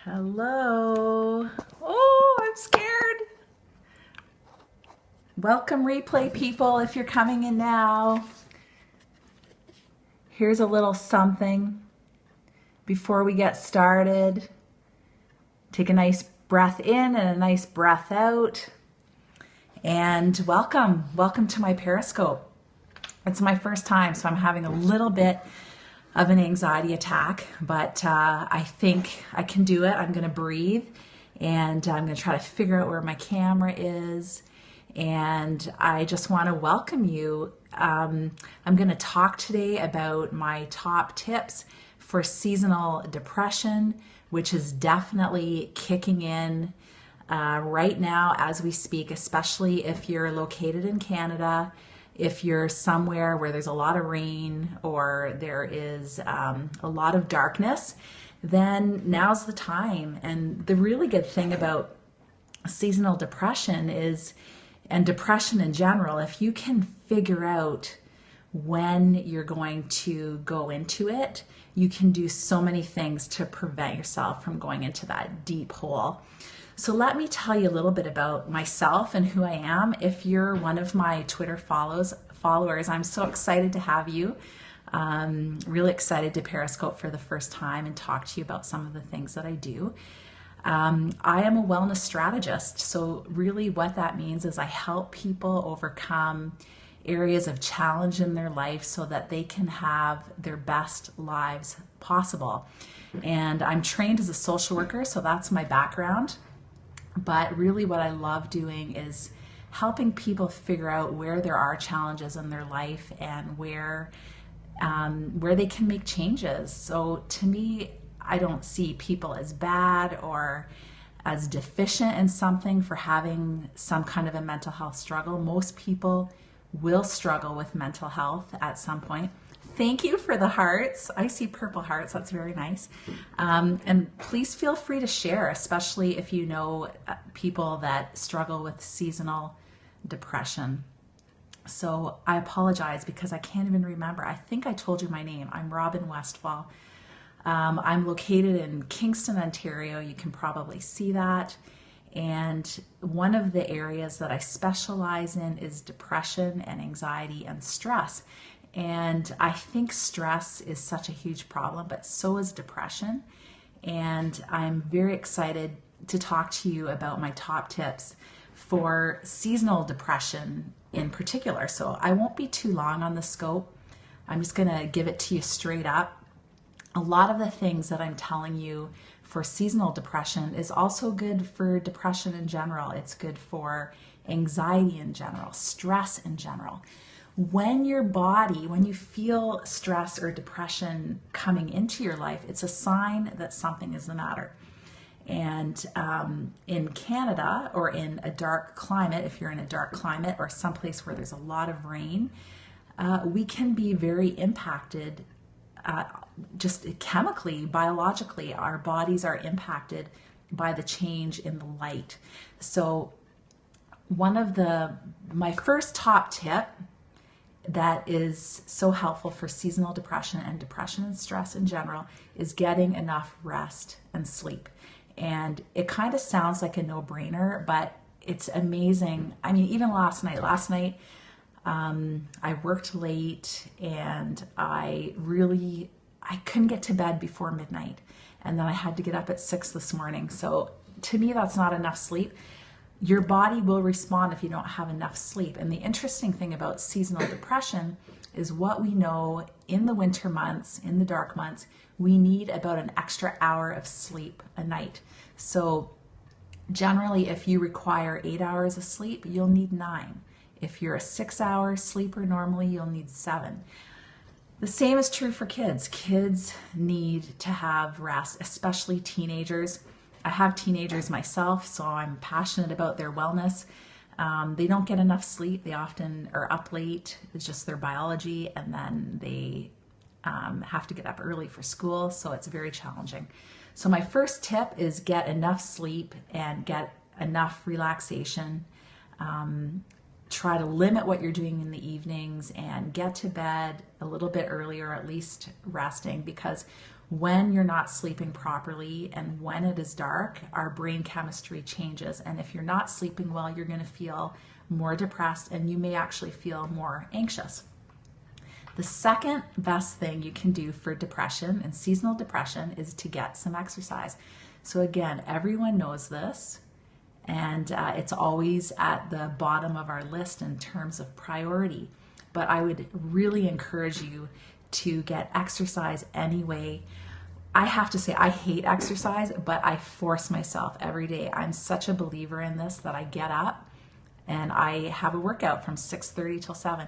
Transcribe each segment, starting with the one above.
Hello. Oh, I'm scared. Welcome, replay people, if you're coming in now. Here's a little something before we get started. Take a nice breath in and a nice breath out. And welcome to my Periscope. It's my first time, so I'm having a little bit of an anxiety attack, but I think I can do it. I'm going to breathe, and I'm going to try to figure out where my camera is. And I just want to welcome you. I'm going to talk today about my top tips for seasonal depression, which is definitely kicking in right now as we speak, especially if you're located in Canada. If you're somewhere where there's a lot of rain or there is a lot of darkness, then now's the time. And the really good thing about seasonal depression is, and depression in general, if you can figure out when you're going to go into it, you can do so many things to prevent yourself from going into that deep hole. So let me tell you a little bit about myself and who I am. If you're one of my Twitter followers, I'm so excited to have you. Really excited to Periscope for the first time and talk to you about some of the things that I do. I am a wellness strategist. So really what that means is I help people overcome areas of challenge in their life so that they can have their best lives possible. And I'm trained as a social worker, so that's my background. But really what I love doing is helping people figure out where there are challenges in their life and where they can make changes. So to me, I don't see people as bad or as deficient in something for having some kind of a mental health struggle. Most people will struggle with mental health at some point. Thank you for the hearts. I see purple hearts. That's very nice. And please feel free to share, especially if you know people that struggle with seasonal depression. So I apologize because I can't even remember. I think I told you my name. I'm Robin Westfall. I'm located in Kingston, Ontario. You can probably see that. And one of the areas that I specialize in is depression and anxiety and stress. And I think stress is such a huge problem, but so is depression. And I'm very excited to talk to you about my top tips for seasonal depression in particular. So I won't be too long on the scope. I'm just going to give it to you straight up. A lot of the things that I'm telling you for seasonal depression is also good for depression in general. It's good for anxiety in general, stress in general. When you feel stress or depression coming into your life, it's a sign that something is the matter. And in Canada or in a dark climate, if you're in a dark climate or someplace where there's a lot of rain, we can be very impacted just chemically, biologically. Our bodies are impacted by the change in the light. So my first top tip that is so helpful for seasonal depression and depression and stress in general is getting enough rest and sleep. And it kind of sounds like a no-brainer, but it's amazing. I mean, even last night, I worked late and I couldn't get to bed before midnight. And then I had to get up at 6 this morning. So to me, that's not enough sleep. Your body will respond if you don't have enough sleep. And the interesting thing about seasonal depression is what we know in the winter months, in the dark months, we need about an extra hour of sleep a night. So generally, if you require 8 hours of sleep, you'll need 9. If you're a 6-hour sleeper, normally you'll need 7. The same is true for kids. Kids need to have rest, especially teenagers. I have teenagers myself, so I'm passionate about their wellness. They don't get enough sleep. They often are up late. It's just their biology, and then they have to get up early for school, so it's very challenging. So my first tip is get enough sleep and get enough relaxation. Try to limit what you're doing in the evenings and get to bed a little bit earlier, at least resting, because when you're not sleeping properly and when it is dark, our brain chemistry changes. And if you're not sleeping well, you're going to feel more depressed and you may actually feel more anxious. The second best thing you can do for depression and seasonal depression is to get some exercise. So again, everyone knows this, and it's always at the bottom of our list in terms of priority. But I would really encourage you to get exercise anyway. I have to say, I hate exercise, but I force myself every day. I'm such a believer in this that I get up and I have a workout from 6:30 till 7.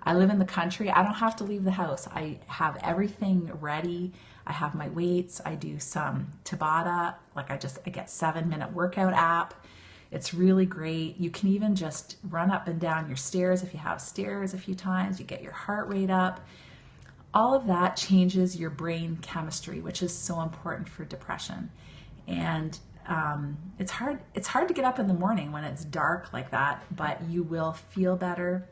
I live in the country. I don't have to leave the house. I have everything ready. I have my weights. I do some Tabata. Like I get 7-minute workout app. It's really great. You can even just run up and down your stairs if you have stairs a few times. You get your heart rate up. All of that changes your brain chemistry, which is so important for depression. And it's hard to get up in the morning when it's dark like that, but you will feel better.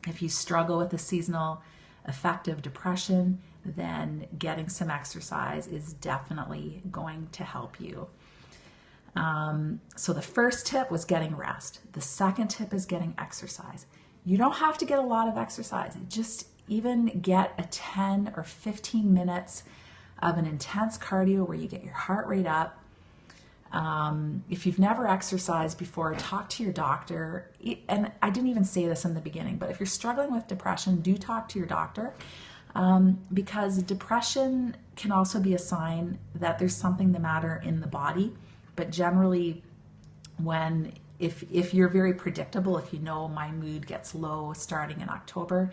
If you struggle with the seasonal effect of depression, then getting some exercise is definitely going to help you. So the first tip was getting rest. The second tip is getting exercise. You don't have to get a lot of exercise. Just even get a 10 or 15 minutes of an intense cardio where you get your heart rate up. If you've never exercised before, talk to your doctor. And I didn't even say this in the beginning, but if you're struggling with depression, do talk to your doctor, because depression can also be a sign that there's something the matter in the body. But generally, if you're very predictable, if you know my mood gets low starting in October,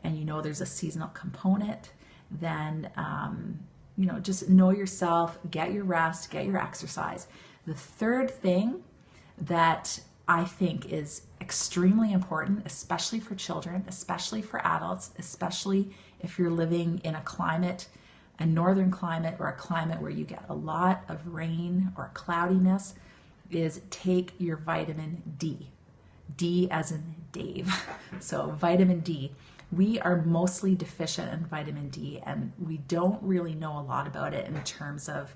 and you know there's a seasonal component, then just know yourself, get your rest, get your exercise. The third thing that I think is extremely important, especially for children, especially for adults, especially if you're living in a northern climate or a climate where you get a lot of rain or cloudiness, is take your vitamin D. D as in Dave. So vitamin D. We are mostly deficient in vitamin D, and we don't really know a lot about it in terms of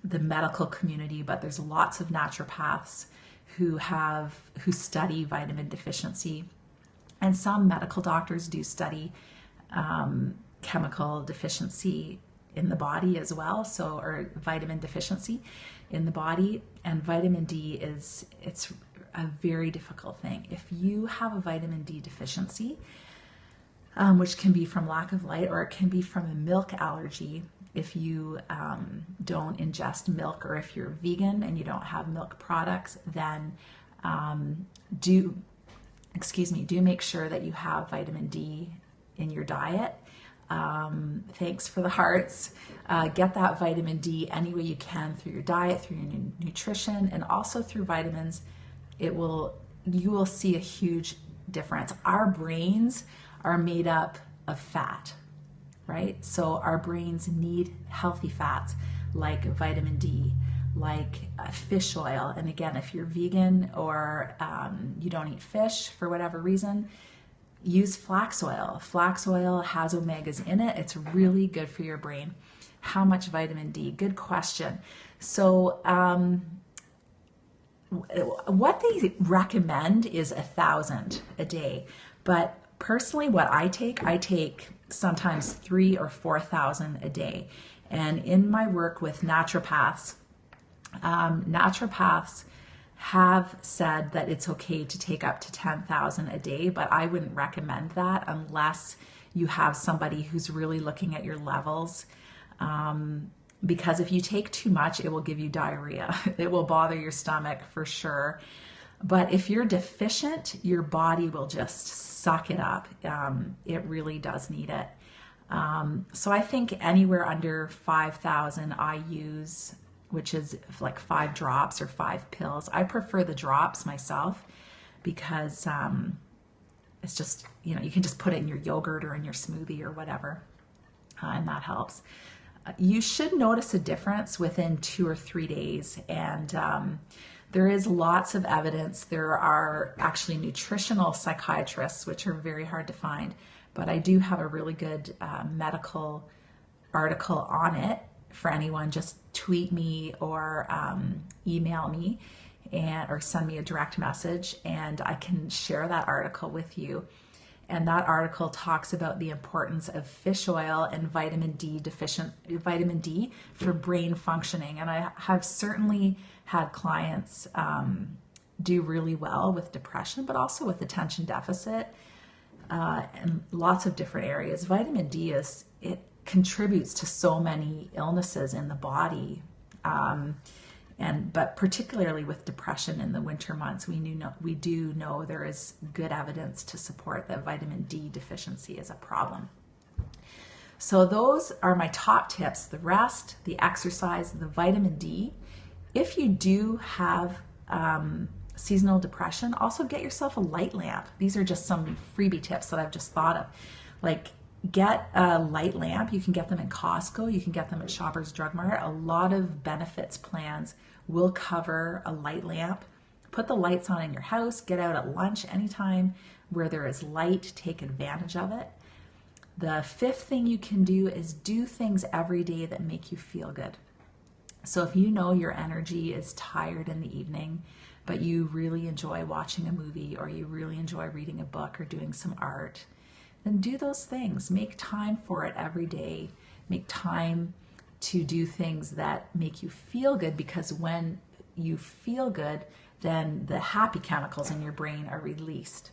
the medical community, but there's lots of naturopaths who study vitamin deficiency, and some medical doctors do study chemical deficiency in the body as well, or vitamin deficiency in the body. And vitamin D it's a very difficult thing. If you have a vitamin D deficiency, which can be from lack of light, or it can be from a milk allergy if you don't ingest milk, or if you're vegan and you don't have milk products, then do make sure that you have vitamin D in your diet. Thanks for the hearts. Get that vitamin D any way you can through your diet, through your nutrition, and also through vitamins. You will see a huge difference. Our brains are made up of fat, right? So our brains need healthy fats like vitamin D, like fish oil. And again, if you're vegan or you don't eat fish for whatever reason, use flax oil. Flax oil has omegas in it. It's really good for your brain. How much vitamin D? Good question. So what they recommend is 1,000 a day. But personally, what I take sometimes 3,000 or 4,000 a day. And in my work with naturopaths, naturopaths have said that it's okay to take up to 10,000 a day, but I wouldn't recommend that unless you have somebody who's really looking at your levels. Because if you take too much, it will give you diarrhea. It will bother your stomach for sure. But if you're deficient, your body will just suck it up. It really does need it. So I think anywhere under 5,000 I use, which is like 5 drops or 5 pills. I prefer the drops myself because it's just, you can just put it in your yogurt or in your smoothie or whatever, and that helps. You should notice a difference within 2 or 3 days, and there is lots of evidence. There are actually nutritional psychiatrists, which are very hard to find, but I do have a really good medical article on it for anyone. Just tweet me or email me or send me a direct message, and I can share that article with you. And that article talks about the importance of fish oil and vitamin D for brain functioning. And I have certainly had clients do really well with depression, but also with attention deficit and lots of different areas. Vitamin D it contributes to so many illnesses in the body. But particularly with depression in the winter months, we do know there is good evidence to support that vitamin D deficiency is a problem. So those are my top tips: the rest, the exercise, the vitamin D. If you do have seasonal depression, also get yourself a light lamp. These are just some freebie tips that I've just thought of. Like, get a light lamp. You can get them in Costco. You can get them at Shoppers Drug Mart. A lot of benefits plans will cover a light lamp. Put the lights on in your house. Get out at lunch anytime where there is light. Take advantage of it. The fifth thing you can do is do things every day that make you feel good. So if you know your energy is tired in the evening, but you really enjoy watching a movie, or you really enjoy reading a book or doing some art, then do those things. Make time for it every day. Make time to do things that make you feel good, because when you feel good, then the happy chemicals in your brain are released,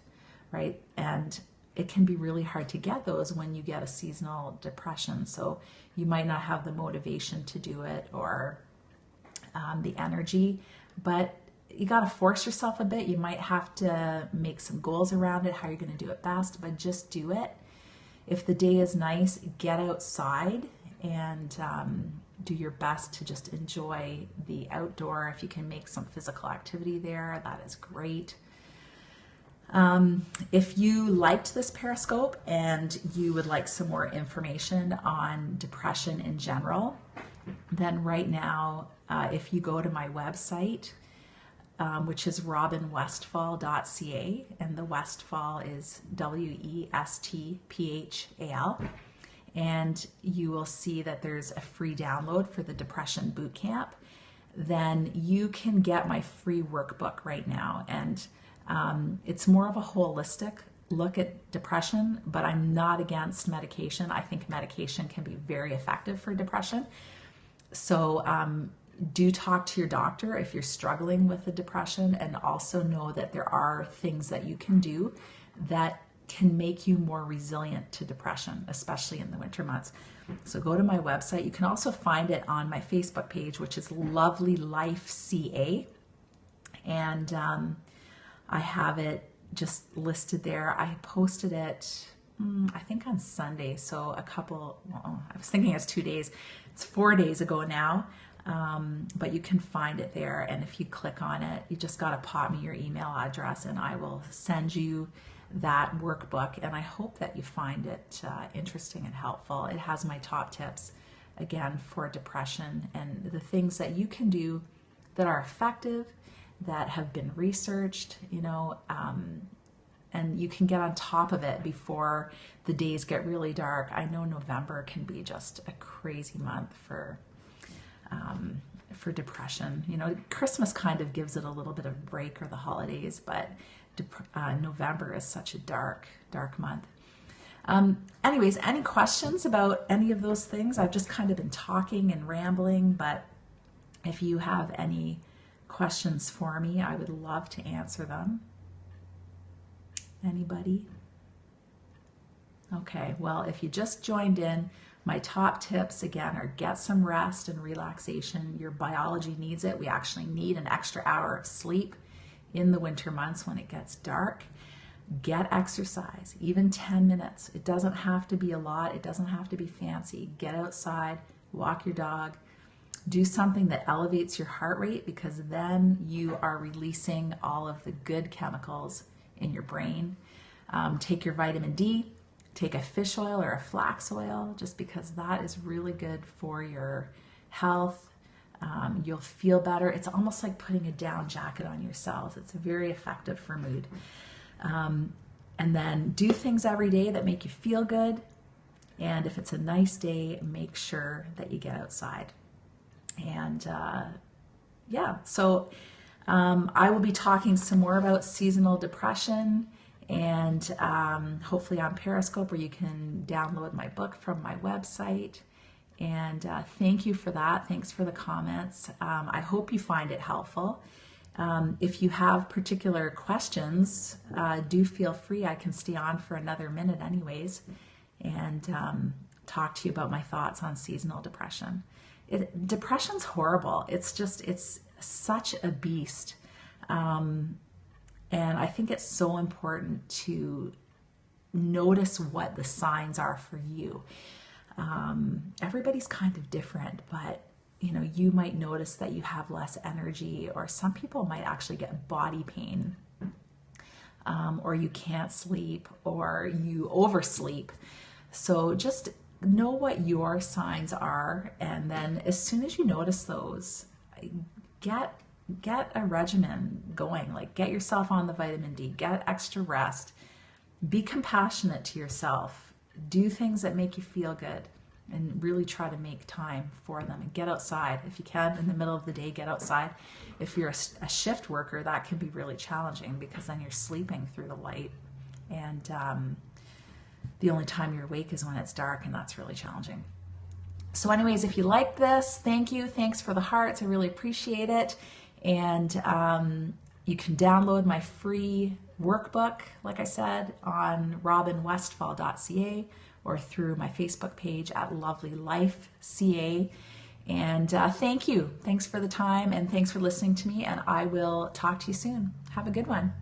right? And it can be really hard to get those when you get a seasonal depression. So you might not have the motivation to do it, or the energy, but you got to force yourself a bit. You might have to make some goals around it, how you're going to do it best, but just do it. If the day is nice, get outside and do your best to just enjoy the outdoor. If you can make some physical activity there, that is great. If you liked this Periscope and you would like some more information on depression in general, then right now, if you go to my website, which is robinwestphal.ca, and the Westphal is Westphal, and you will see that there's a free download for the Depression Bootcamp. Then you can get my free workbook right now, and it's more of a holistic look at depression, but I'm not against medication. I think medication can be very effective for depression. So do talk to your doctor if you're struggling with the depression, and also know that there are things that you can do that can make you more resilient to depression, especially in the winter months. So go to my website. You can also find it on my Facebook page, which is Lovely Life CA, and I have it just listed there. I posted it I think on Sunday, so I was thinking it's 2 days. It's 4 days ago now. But you can find it there, and if you click on it, you just got to pop me your email address and I will send you that workbook, and I hope that you find it interesting and helpful. It has my top tips, again, for depression, and the things that you can do that are effective, that have been researched, and you can get on top of it before the days get really dark. I know November can be just a crazy month for depression. Christmas kind of gives it a little bit of break, or the holidays, but November is such a dark month. Anyways, any questions about any of those things? I've just kind of been talking and rambling, but if you have any questions for me, I would love to answer them. Anybody? Okay, well, if you just joined in, my top tips, again, are get some rest and relaxation. Your biology needs it. We actually need an extra hour of sleep in the winter months when it gets dark. Get exercise, even 10 minutes. It doesn't have to be a lot. It doesn't have to be fancy. Get outside, walk your dog, do something that elevates your heart rate, because then you are releasing all of the good chemicals in your brain. Take your vitamin D. Take a fish oil or a flax oil, just because that is really good for your health. You'll feel better. It's almost like putting a down jacket on yourself. It's very effective for mood. And then do things every day that make you feel good. And if it's a nice day, make sure that you get outside. And yeah, so I will be talking some more about seasonal depression, and hopefully on Periscope, where you can download my book from my website. And thank you for that. Thanks for the comments. I hope you find it helpful. If you have particular questions, do feel free. I can stay on for another minute anyways, and talk to you about my thoughts on seasonal depression. Depression's horrible. It's such a beast. And I think it's so important to notice what the signs are for you. Everybody's kind of different, but you might notice that you have less energy, or some people might actually get body pain, or you can't sleep, or you oversleep. So just know what your signs are, and then as soon as you notice those, get a regimen going. Like, get yourself on the vitamin D, get extra rest, be compassionate to yourself, do things that make you feel good, and really try to make time for them, and get outside. If you can, in the middle of the day, get outside. If you're a shift worker, that can be really challenging, because then you're sleeping through the light, and the only time you're awake is when it's dark, and that's really challenging. So anyways, if you like this, thank you. Thanks for the hearts. I really appreciate it. And you can download my free workbook, like I said, on robinwestfall.ca, or through my Facebook page at Lovely Life CA. And thank you. Thanks for the time, and thanks for listening to me. And I will talk to you soon. Have a good one.